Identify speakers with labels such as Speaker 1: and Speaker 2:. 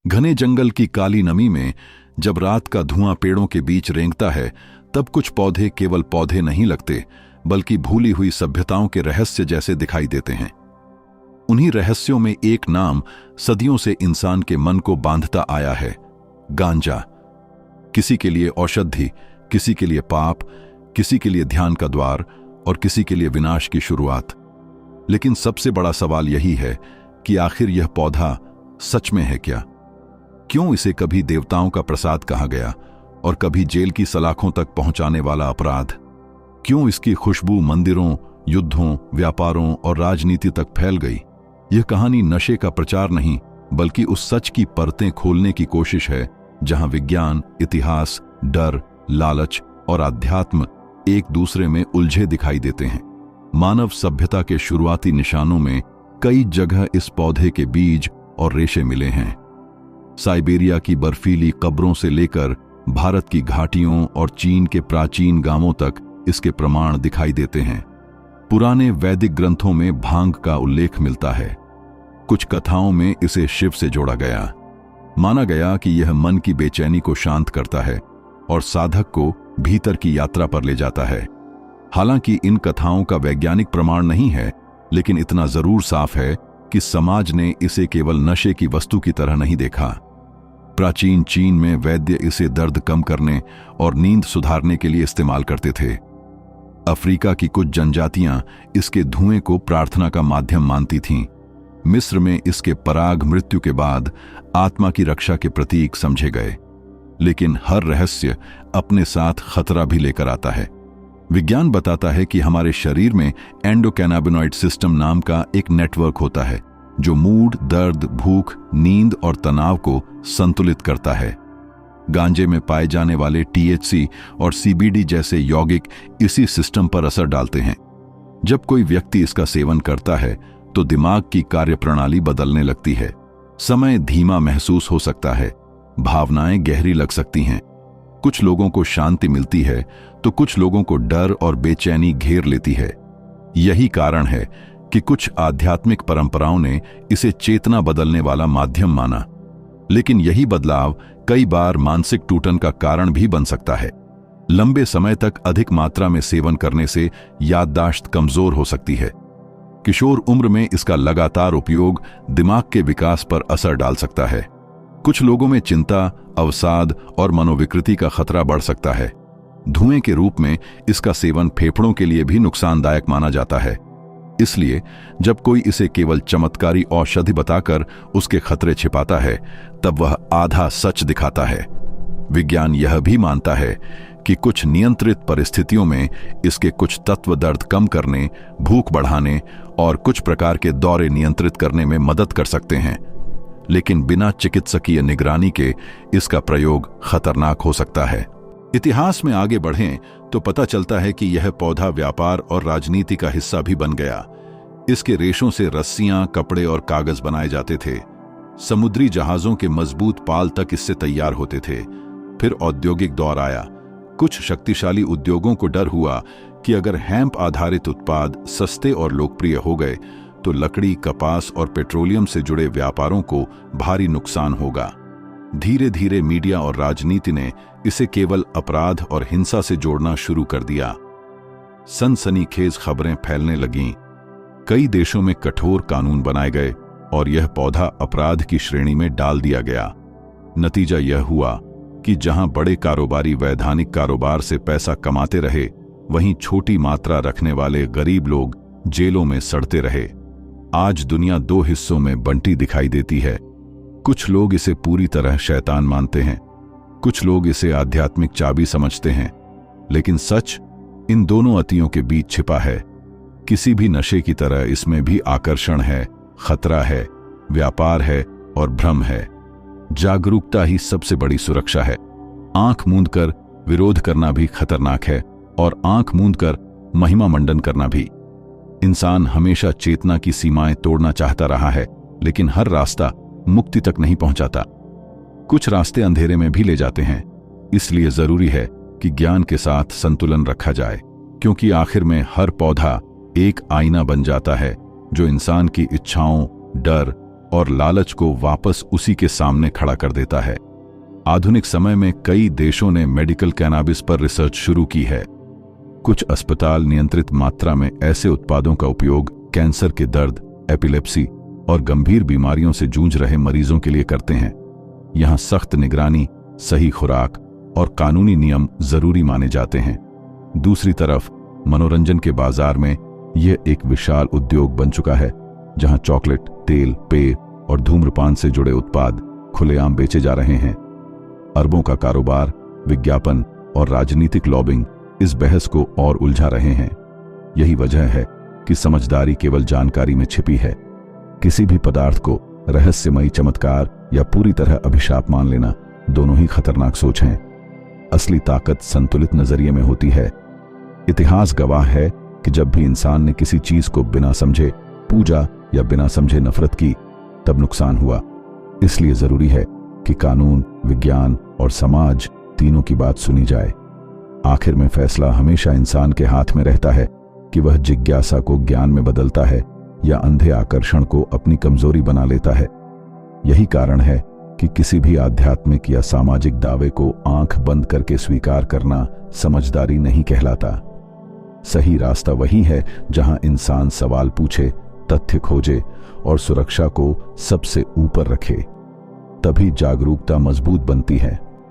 Speaker 1: घने जंगल की काली नमी में जब रात का धुआं पेड़ों के बीच रेंगता है, तब कुछ पौधे केवल पौधे नहीं लगते, बल्कि भूली हुई सभ्यताओं के रहस्य जैसे दिखाई देते हैं। उन्हीं रहस्यों में एक नाम सदियों से इंसान के मन को बांधता आया है, गांजा। किसी के लिए औषधि, किसी के लिए पाप, किसी के लिए ध्यान का द्वार और किसी के लिए विनाश की शुरुआत। लेकिन सबसे बड़ा सवाल यही है कि आखिर यह पौधा सच में है क्या? क्यों इसे कभी देवताओं का प्रसाद कहा गया और कभी जेल की सलाखों तक पहुंचाने वाला अपराध? क्यों इसकी खुशबू मंदिरों, युद्धों, व्यापारों और राजनीति तक फैल गई? यह कहानी नशे का प्रचार नहीं, बल्कि उस सच की परतें खोलने की कोशिश है जहां विज्ञान, इतिहास, डर, लालच और अध्यात्म एक दूसरे में उलझे दिखाई देते हैं। मानव सभ्यता के शुरुआती निशानों में कई जगह इस पौधे के बीज और रेशे मिले हैं। साइबेरिया की बर्फीली कब्रों से लेकर भारत की घाटियों और चीन के प्राचीन गांवों तक इसके प्रमाण दिखाई देते हैं। पुराने वैदिक ग्रंथों में भांग का उल्लेख मिलता है। कुछ कथाओं में इसे शिव से जोड़ा गया। माना गया कि यह मन की बेचैनी को शांत करता है और साधक को भीतर की यात्रा पर ले जाता है। हालांकि इन कथाओं का वैज्ञानिक प्रमाण नहीं है, लेकिन इतना जरूर साफ है कि समाज ने इसे केवल नशे की वस्तु की तरह नहीं देखा। प्राचीन चीन में वैद्य इसे दर्द कम करने और नींद सुधारने के लिए इस्तेमाल करते थे। अफ्रीका की कुछ जनजातियां इसके धुएं को प्रार्थना का माध्यम मानती थीं। मिस्र में इसके पराग मृत्यु के बाद आत्मा की रक्षा के प्रतीक समझे गए। लेकिन हर रहस्य अपने साथ खतरा भी लेकर आता है। विज्ञान बताता है कि हमारे शरीर में एंडोकैनाबिनॉइड सिस्टम नाम का एक नेटवर्क होता है जो मूड, दर्द, भूख, नींद और तनाव को संतुलित करता है। गांजे में पाए जाने वाले THC और CBD जैसे यौगिक इसी सिस्टम पर असर डालते हैं। जब कोई व्यक्ति इसका सेवन करता है तो दिमाग की कार्यप्रणाली बदलने लगती है। समय धीमा महसूस हो सकता है, भावनाएं गहरी लग सकती हैं। कुछ लोगों को शांति मिलती है तो कुछ लोगों को डर और बेचैनी घेर लेती है। यही कारण है कि कुछ आध्यात्मिक परंपराओं ने इसे चेतना बदलने वाला माध्यम माना। लेकिन यही बदलाव कई बार मानसिक टूटन का कारण भी बन सकता है। लंबे समय तक अधिक मात्रा में सेवन करने से याददाश्त कमजोर हो सकती है। किशोर उम्र में इसका लगातार उपयोग दिमाग के विकास पर असर डाल सकता है। कुछ लोगों में चिंता, अवसाद और मनोविकृति का खतरा बढ़ सकता है। धुएं के रूप में इसका सेवन फेफड़ों के लिए भी नुकसानदायक माना जाता है। इसलिए जब कोई इसे केवल चमत्कारी औषधि बताकर उसके खतरे छिपाता है, तब वह आधा सच दिखाता है। विज्ञान यह भी मानता है कि कुछ नियंत्रित परिस्थितियों में इसके कुछ तत्व दर्द कम करने, भूख बढ़ाने और कुछ प्रकार के दौरे नियंत्रित करने में मदद कर सकते हैं। लेकिन बिना चिकित्सकीय निगरानी के इसका प्रयोग खतरनाक हो सकता है। इतिहास में आगे बढ़ें तो पता चलता है कि यह पौधा व्यापार और राजनीति का हिस्सा भी बन गया। इसके रेशों से रस्सियां, कपड़े और कागज बनाए जाते थे। समुद्री जहाजों के मजबूत पाल तक इससे तैयार होते थे। फिर औद्योगिक दौर आया। कुछ शक्तिशाली उद्योगों को डर हुआ कि अगर हैम्प आधारित उत्पाद सस्ते और लोकप्रिय हो गए तो लकड़ी, कपास और पेट्रोलियम से जुड़े व्यापारों को भारी नुकसान होगा। धीरे धीरे मीडिया और राजनीति ने इसे केवल अपराध और हिंसा से जोड़ना शुरू कर दिया। सनसनीखेज खबरें फैलने लगीं। कई देशों में कठोर कानून बनाए गए और यह पौधा अपराध की श्रेणी में डाल दिया गया। नतीजा यह हुआ कि जहां बड़े कारोबारी वैधानिक कारोबार से पैसा कमाते रहे, वहीं छोटी मात्रा रखने वाले गरीब लोग जेलों में सड़ते रहे। आज दुनिया दो हिस्सों में बंटी दिखाई देती है। कुछ लोग इसे पूरी तरह शैतान मानते हैं, कुछ लोग इसे आध्यात्मिक चाबी समझते हैं। लेकिन सच इन दोनों अतियों के बीच छिपा है। किसी भी नशे की तरह इसमें भी आकर्षण है, खतरा है, व्यापार है और भ्रम है। जागरूकता ही सबसे बड़ी सुरक्षा है। आंख मूंदकर विरोध करना भी खतरनाक है और आंख मूंदकर महिमा मंडन करना भी। इंसान हमेशा चेतना की सीमाएं तोड़ना चाहता रहा है, लेकिन हर रास्ता मुक्ति तक नहीं पहुंचाता। कुछ रास्ते अंधेरे में भी ले जाते हैं। इसलिए जरूरी है कि ज्ञान के साथ संतुलन रखा जाए, क्योंकि आखिर में हर पौधा एक आईना बन जाता है जो इंसान की इच्छाओं, डर और लालच को वापस उसी के सामने खड़ा कर देता है। आधुनिक समय में कई देशों ने मेडिकल कैनाबिस पर रिसर्च शुरू की है। कुछ अस्पताल नियंत्रित मात्रा में ऐसे उत्पादों का उपयोग कैंसर के दर्द, एपिलेप्सी और गंभीर बीमारियों से जूझ रहे मरीजों के लिए करते हैं। यहां सख्त निगरानी, सही खुराक और कानूनी नियम जरूरी माने जाते हैं। दूसरी तरफ मनोरंजन के बाजार में यह एक विशाल उद्योग बन चुका है, जहां चॉकलेट, तेल, पेय और धूम्रपान से जुड़े उत्पाद खुलेआम बेचे जा रहे हैं। अरबों का कारोबार, विज्ञापन और राजनीतिक लॉबिंग इस बहस को और उलझा रहे हैं। यही वजह है कि समझदारी केवल जानकारी में छिपी है। किसी भी पदार्थ को रहस्यमयी चमत्कार या पूरी तरह अभिशाप मान लेना दोनों ही खतरनाक सोच हैं। असली ताकत संतुलित नजरिए में होती है। इतिहास गवाह है कि जब भी इंसान ने किसी चीज को बिना समझे पूजा या बिना समझे नफरत की, तब नुकसान हुआ। इसलिए जरूरी है कि कानून, विज्ञान और समाज तीनों की बात सुनी जाए। आखिर में फैसला हमेशा इंसान के हाथ में रहता है कि वह जिज्ञासा को ज्ञान में बदलता है या अंधे आकर्षण को अपनी कमजोरी बना लेता है। यही कारण है कि किसी भी आध्यात्मिक या सामाजिक दावे को आंख बंद करके स्वीकार करना समझदारी नहीं कहलाता। सही रास्ता वही है जहां इंसान सवाल पूछे, तथ्य खोजे और सुरक्षा को सबसे ऊपर रखे। तभी जागरूकता मजबूत बनती है।